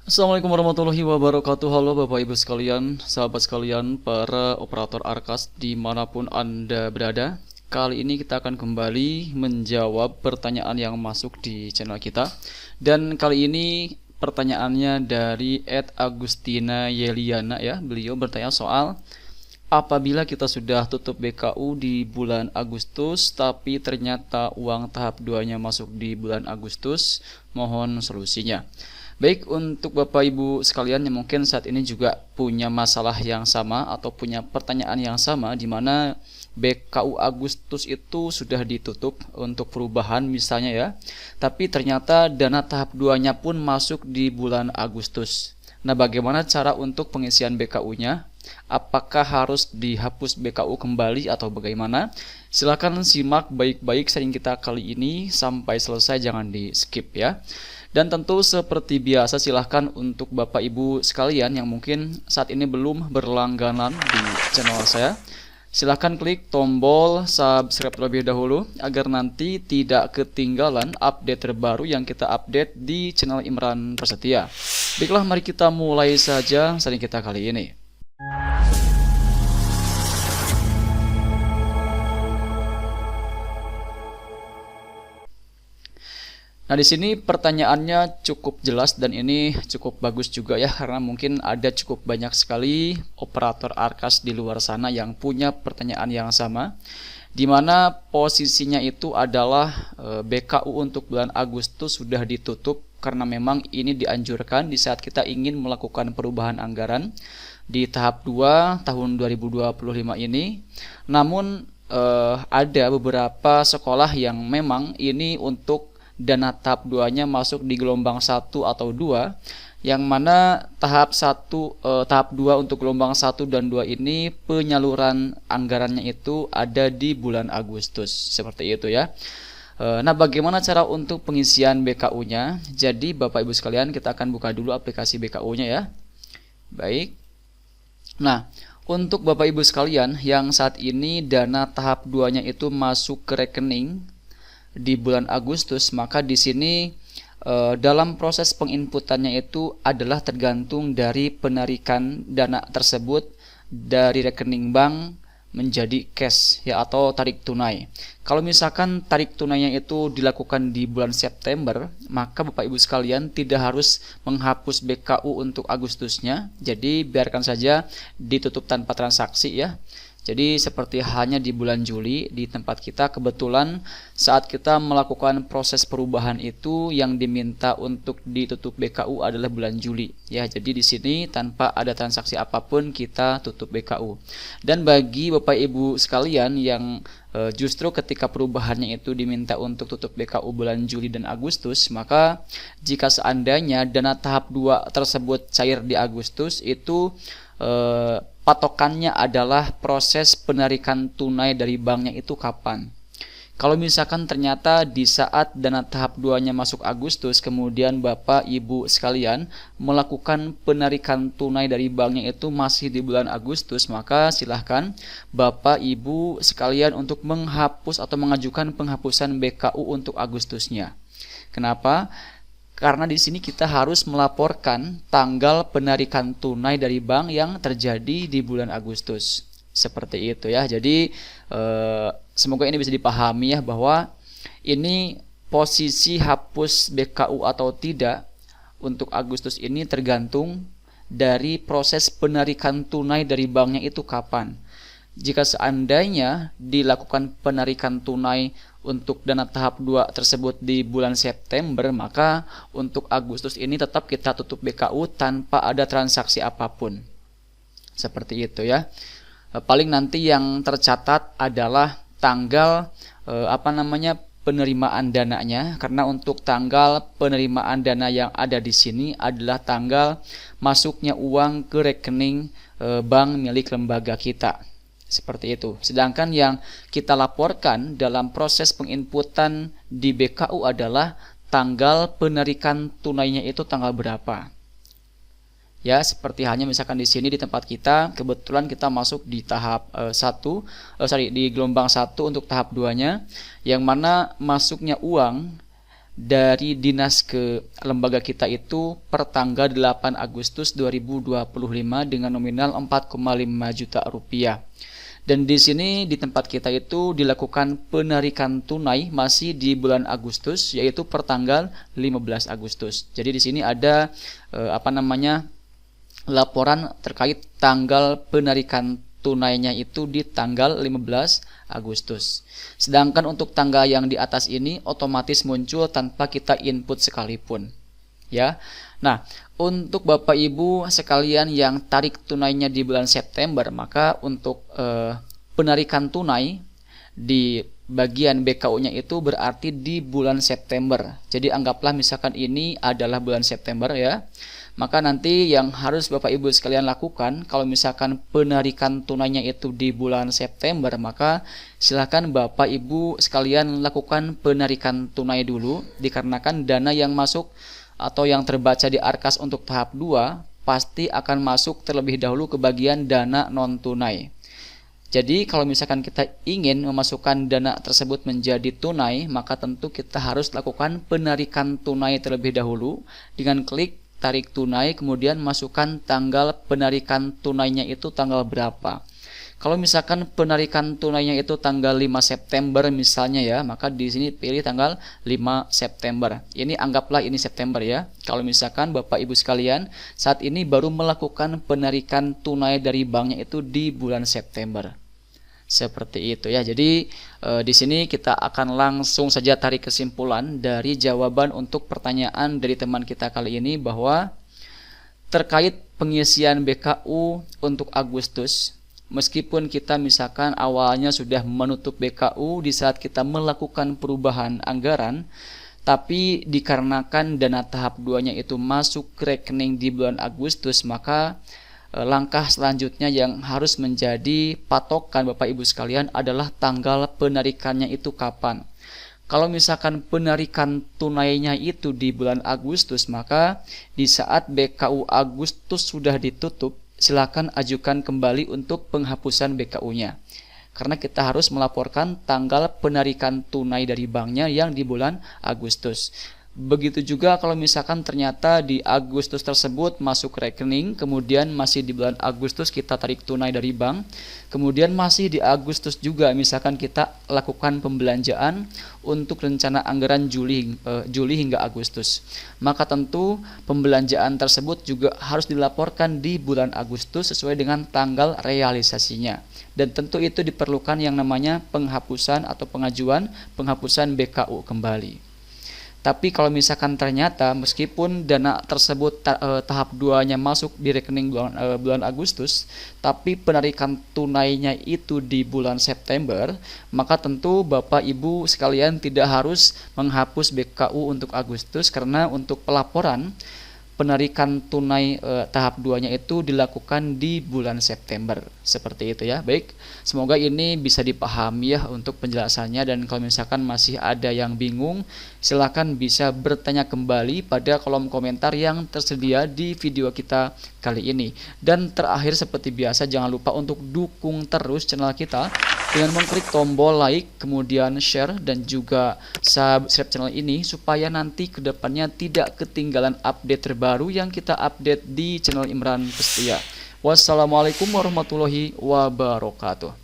Assalamualaikum warahmatullahi wabarakatuh. Halo Bapak Ibu sekalian, sahabat sekalian, para operator Arkas dimanapun Anda berada. Kali ini kita akan kembali menjawab pertanyaan yang masuk di channel kita. Dan kali ini pertanyaannya dari @Agustina Yeliana ya. Beliau bertanya soal apabila kita sudah tutup BKU di bulan Agustus tapi ternyata uang tahap 2-nya masuk di bulan Agustus, mohon solusinya. Baik, untuk Bapak Ibu sekalian yang mungkin saat ini juga punya masalah yang sama atau punya pertanyaan yang sama, di mana BKU Agustus itu sudah ditutup untuk perubahan misalnya ya, tapi ternyata dana tahap 2-nya pun masuk di bulan Agustus. Nah, bagaimana cara untuk pengisian BKU-nya? Apakah harus dihapus BKU kembali atau bagaimana? Silakan simak baik-baik sharing kita kali ini sampai selesai, jangan di skip ya. Dan tentu seperti biasa silahkan untuk Bapak Ibu sekalian yang mungkin saat ini belum berlangganan di channel saya, silahkan klik tombol subscribe terlebih dahulu agar nanti tidak ketinggalan update terbaru yang kita update di channel Imran Prasetya. Baiklah, mari kita mulai saja sharing kita kali ini. Nah, di sini pertanyaannya cukup jelas dan ini cukup bagus juga ya, karena mungkin ada cukup banyak sekali operator Arkas di luar sana yang punya pertanyaan yang sama, di mana posisinya itu adalah BKU untuk bulan Agustus sudah ditutup karena memang ini dianjurkan di saat kita ingin melakukan perubahan anggaran di tahap 2 tahun 2025 ini. Namun ada beberapa sekolah yang memang ini untuk dana tahap 2-nya masuk di gelombang 1 atau 2, yang mana tahap 2 untuk gelombang 1 dan 2 ini penyaluran anggarannya itu ada di bulan Agustus, seperti itu ya. Nah, bagaimana cara untuk pengisian BKU-nya? Jadi Bapak Ibu sekalian, kita akan buka dulu aplikasi BKU-nya ya. Baik. Nah, untuk Bapak Ibu sekalian yang saat ini dana tahap 2-nya itu masuk ke rekening di bulan Agustus, maka di sini dalam proses penginputannya itu adalah tergantung dari penarikan dana tersebut dari rekening bank menjadi cash ya, atau tarik tunai. Kalau misalkan tarik tunainya itu dilakukan di bulan September, maka Bapak Ibu sekalian tidak harus menghapus BKU untuk Agustusnya. Jadi biarkan saja ditutup tanpa transaksi ya. Jadi seperti halnya di bulan Juli di tempat kita, kebetulan saat kita melakukan proses perubahan itu yang diminta untuk ditutup BKU adalah bulan Juli ya. Jadi di sini tanpa ada transaksi apapun kita tutup BKU. Dan bagi Bapak Ibu sekalian yang justru ketika perubahannya itu diminta untuk tutup BKU bulan Juli dan Agustus, maka jika seandainya dana tahap 2 tersebut cair di Agustus, itu patokannya adalah proses penarikan tunai dari banknya itu kapan. Kalau misalkan ternyata di saat dana tahap 2-nya masuk Agustus, kemudian Bapak Ibu sekalian melakukan penarikan tunai dari banknya itu masih di bulan Agustus, maka silahkan Bapak Ibu sekalian untuk menghapus atau mengajukan penghapusan BKU untuk Agustusnya. Kenapa? Karena di sini kita harus melaporkan tanggal penarikan tunai dari bank yang terjadi di bulan Agustus. Seperti itu ya. Jadi semoga ini bisa dipahami ya, bahwa ini posisi hapus BKU atau tidak untuk Agustus ini tergantung dari proses penarikan tunai dari banknya itu kapan. Jika seandainya dilakukan penarikan tunai untuk dana tahap 2 tersebut di bulan September, maka untuk Agustus ini tetap kita tutup BKU tanpa ada transaksi apapun. Seperti itu ya. Paling nanti yang tercatat adalah tanggal penerimaan dananya, karena untuk tanggal penerimaan dana yang ada di sini adalah tanggal masuknya uang ke rekening bank milik lembaga kita. Seperti itu. Sedangkan yang kita laporkan dalam proses penginputan di BKU adalah tanggal penarikan tunainya itu tanggal berapa. Ya, seperti halnya misalkan di sini di tempat kita, kebetulan kita masuk di tahap di gelombang 1 untuk tahap 2-nya, yang mana masuknya uang dari dinas ke lembaga kita itu per tanggal 8 Agustus 2025 dengan nominal 4,5 juta rupiah. Dan di sini di tempat kita itu dilakukan penarikan tunai masih di bulan Agustus, yaitu per tanggal 15 Agustus. Jadi di sini ada laporan terkait tanggal penarikan tunainya itu di tanggal 15 Agustus. Sedangkan untuk tanggal yang di atas ini otomatis muncul tanpa kita input sekalipun. Ya. Nah, untuk Bapak Ibu sekalian yang tarik tunainya di bulan September, maka untuk penarikan tunai di bagian BKU-nya itu berarti di bulan September. Jadi anggaplah misalkan ini adalah bulan September ya. Maka nanti yang harus Bapak Ibu sekalian lakukan, kalau misalkan penarikan tunainya itu di bulan September, maka silakan Bapak Ibu sekalian lakukan penarikan tunai dulu, dikarenakan dana yang masuk atau yang terbaca di Arkas untuk tahap 2 pasti akan masuk terlebih dahulu ke bagian dana non tunai. Jadi kalau misalkan kita ingin memasukkan dana tersebut menjadi tunai, maka tentu kita harus lakukan penarikan tunai terlebih dahulu dengan klik tarik tunai, kemudian masukkan tanggal penarikan tunainya itu tanggal berapa. Kalau misalkan penarikan tunainya itu tanggal 5 September misalnya ya, maka di sini pilih tanggal 5 September. Ini anggaplah ini September ya. Kalau misalkan Bapak Ibu sekalian saat ini baru melakukan penarikan tunai dari banknya itu di bulan September. Seperti itu ya. Jadi di sini kita akan langsung saja tarik kesimpulan dari jawaban untuk pertanyaan dari teman kita kali ini, bahwa terkait pengisian BKU untuk Agustus, meskipun kita misalkan awalnya sudah menutup BKU di saat kita melakukan perubahan anggaran, tapi dikarenakan dana tahap 2-nya itu masuk ke rekening di bulan Agustus, maka langkah selanjutnya yang harus menjadi patokan Bapak Ibu sekalian adalah tanggal penarikannya itu kapan. Kalau misalkan penarikan tunainya itu di bulan Agustus, maka di saat BKU Agustus sudah ditutup, silakan ajukan kembali untuk penghapusan BKU-nya. Karena kita harus melaporkan tanggal penarikan tunai dari banknya yang di bulan Agustus. Begitu juga kalau misalkan ternyata di Agustus tersebut masuk rekening, kemudian masih di bulan Agustus kita tarik tunai dari bank, kemudian masih di Agustus juga misalkan kita lakukan pembelanjaan untuk rencana anggaran Juli hingga Agustus, maka tentu pembelanjaan tersebut juga harus dilaporkan di bulan Agustus sesuai dengan tanggal realisasinya. Dan tentu itu diperlukan yang namanya penghapusan atau pengajuan penghapusan BKU kembali. Tapi kalau misalkan ternyata meskipun dana tersebut tahap 2-nya masuk di rekening bulan Agustus, tapi penarikan tunainya itu di bulan September, maka tentu Bapak Ibu sekalian tidak harus menghapus BKU untuk Agustus, karena untuk pelaporan penarikan tunai tahap 2-nya itu dilakukan di bulan September. Seperti itu ya. Baik, semoga ini bisa dipahami ya untuk penjelasannya, dan kalau misalkan masih ada yang bingung, silakan bisa bertanya kembali pada kolom komentar yang tersedia di video kita kali ini. Dan terakhir seperti biasa, jangan lupa untuk dukung terus channel kita dengan mengklik tombol like, kemudian share, dan juga subscribe channel ini supaya nanti kedepannya tidak ketinggalan update terbaru yang kita update di channel Imran Pestia. Wassalamualaikum warahmatullahi wabarakatuh.